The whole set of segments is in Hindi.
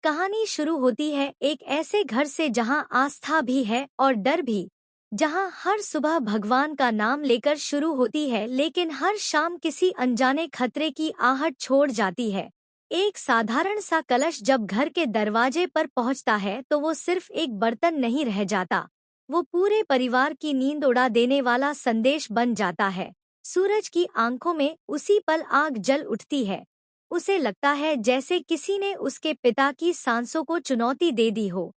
कहानी शुरू होती है एक ऐसे घर से जहां आस्था भी है और डर भी, जहां हर सुबह भगवान का नाम लेकर शुरू होती है लेकिन हर शाम किसी अनजाने खतरे की आहट छोड़ जाती है। एक साधारण सा कलश जब घर के दरवाजे पर पहुंचता है तो वो सिर्फ एक बर्तन नहीं रह जाता, वो पूरे परिवार की नींद उड़ा देने वाला संदेश बन जाता है। सूरज की आंखों में उसी पल आग जल उठती है। उसे लगता है जैसे किसी ने उसके पिता की सांसों को चुनौती दे दी हो।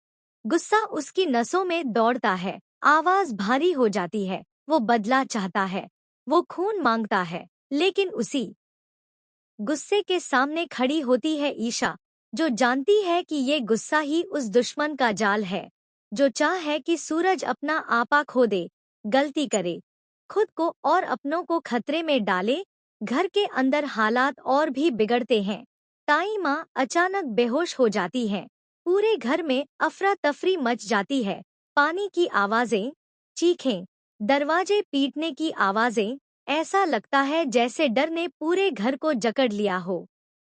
गुस्सा उसकी नसों में दौड़ता है, आवाज भारी हो जाती है। वो बदला चाहता है, वो खून मांगता है, लेकिन उसी गुस्से के सामने खड़ी होती है ईशा, जो जानती है कि ये गुस्सा ही उस दुश्मन का जाल है, जो चाह है कि सूरज अपना आपा खो दे, गलती करे, खुद को और अपनों को खतरे में डाले। घर के अंदर हालात और भी बिगड़ते हैं। ताई माँ अचानक बेहोश हो जाती हैं। पूरे घर में अफरा तफरी मच जाती है। पानी की आवाजें, चीखें, दरवाजे पीटने की आवाजें, ऐसा लगता है जैसे डर ने पूरे घर को जकड़ लिया हो।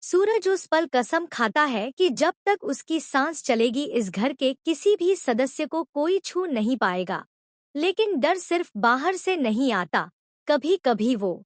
सूरज उस पल कसम खाता है कि जब तक उसकी सांस चलेगी इस घर के किसी भी सदस्य को कोई छू नहीं पाएगा। लेकिन डर सिर्फ बाहर से नहीं आता, कभी कभी वो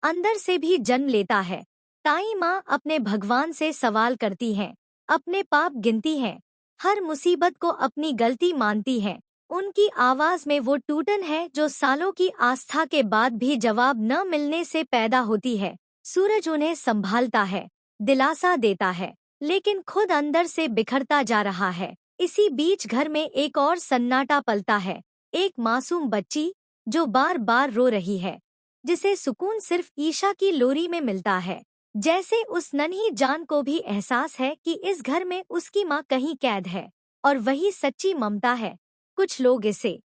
अंदर से भी जन्म लेता है। ताई माँ अपने भगवान से सवाल करती हैं, अपने पाप गिनती हैं, हर मुसीबत को अपनी गलती मानती हैं। उनकी आवाज में वो टूटन है जो सालों की आस्था के बाद भी जवाब न मिलने से पैदा होती है। सूरज उन्हें संभालता है, दिलासा देता है, लेकिन खुद अंदर से बिखरता जा रहा है। इसी बीच घर में एक और सन्नाटा पलता है। एक मासूम बच्ची जो बार बार रो रही है, जिसे सुकून सिर्फ ईशा की लोरी में मिलता है। जैसे उस नन्ही जान को भी एहसास है कि इस घर में उसकी माँ कहीं कैद है, और वही सच्ची ममता है। कुछ लोग इसे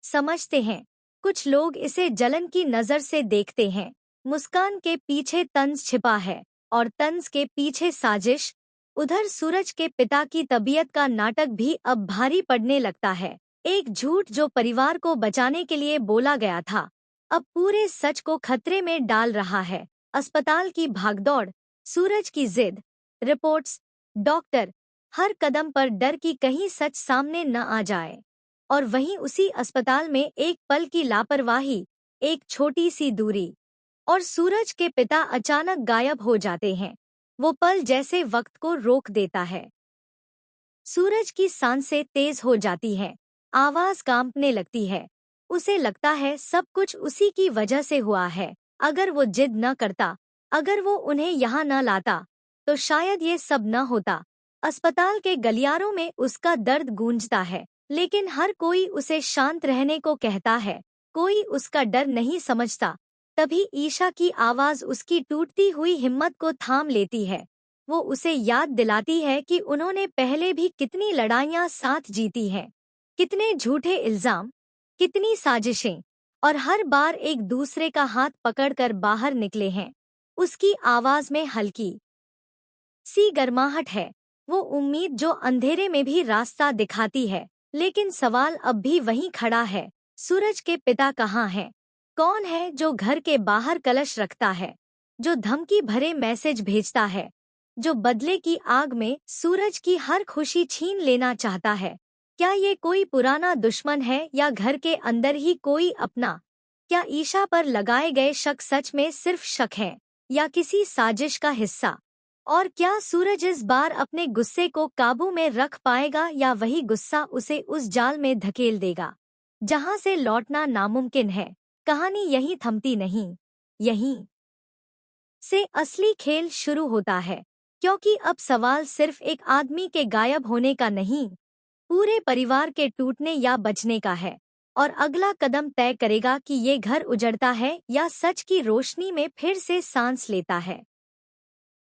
समझते हैं, कुछ लोग इसे जलन की नजर से देखते हैं। मुस्कान के पीछे तंज छिपा है, और तंज के पीछे साजिश। उधर सूरज के पिता की तबीयत का नाटक भी अब भारी पड़ने लगता है। एक झूठ जो परिवार को बचाने के लिए बोला गया था, अब पूरे सच को खतरे में डाल रहा है। अस्पताल की भागदौड़, सूरज की जिद, रिपोर्ट्स, डॉक्टर, हर कदम पर डर की कहीं सच सामने न आ जाए। और वहीं उसी अस्पताल में एक पल की लापरवाही, एक छोटी सी दूरी, और सूरज के पिता अचानक गायब हो जाते हैं। वो पल जैसे वक्त को रोक देता है। सूरज की सांसें तेज हो जाती हैं, आवाज कांपने लगती है। उसे लगता है सब कुछ उसी की वजह से हुआ है। अगर वो जिद न करता, अगर वो उन्हें यहाँ न लाता, तो शायद ये सब न होता। अस्पताल के गलियारों में उसका दर्द गूंजता है, लेकिन हर कोई उसे शांत रहने को कहता है, कोई उसका डर नहीं समझता। तभी ईशा की आवाज उसकी टूटती हुई हिम्मत को थाम लेती है। वो उसे याद दिलाती है कि उन्होंने पहले भी कितनी लड़ाइयाँ साथ जीती हैं, कितने झूठे इल्जाम, कितनी साजिशें, और हर बार एक दूसरे का हाथ पकड़कर बाहर निकले हैं। उसकी आवाज में हल्की सी गर्माहट है, वो उम्मीद जो अंधेरे में भी रास्ता दिखाती है। लेकिन सवाल अब भी वहीं खड़ा है, सूरज के पिता कहाँ हैं? कौन है जो घर के बाहर कलश रखता है, जो धमकी भरे मैसेज भेजता है, जो बदले की आग में सूरज की हर खुशी छीन लेना चाहता है? क्या ये कोई पुराना दुश्मन है या घर के अंदर ही कोई अपना? क्या ईशा पर लगाए गए शक सच में सिर्फ शक हैं, या किसी साजिश का हिस्सा? और क्या सूरज इस बार अपने गुस्से को काबू में रख पाएगा, या वही गुस्सा उसे उस जाल में धकेल देगा जहां से लौटना नामुमकिन है? कहानी यहीं थमती नहीं, यहीं से असली खेल शुरू होता है, क्योंकि अब सवाल सिर्फ एक आदमी के गायब होने का नहीं, पूरे परिवार के टूटने या बचने का है। और अगला कदम तय करेगा कि ये घर उजड़ता है या सच की रोशनी में फिर से सांस लेता है।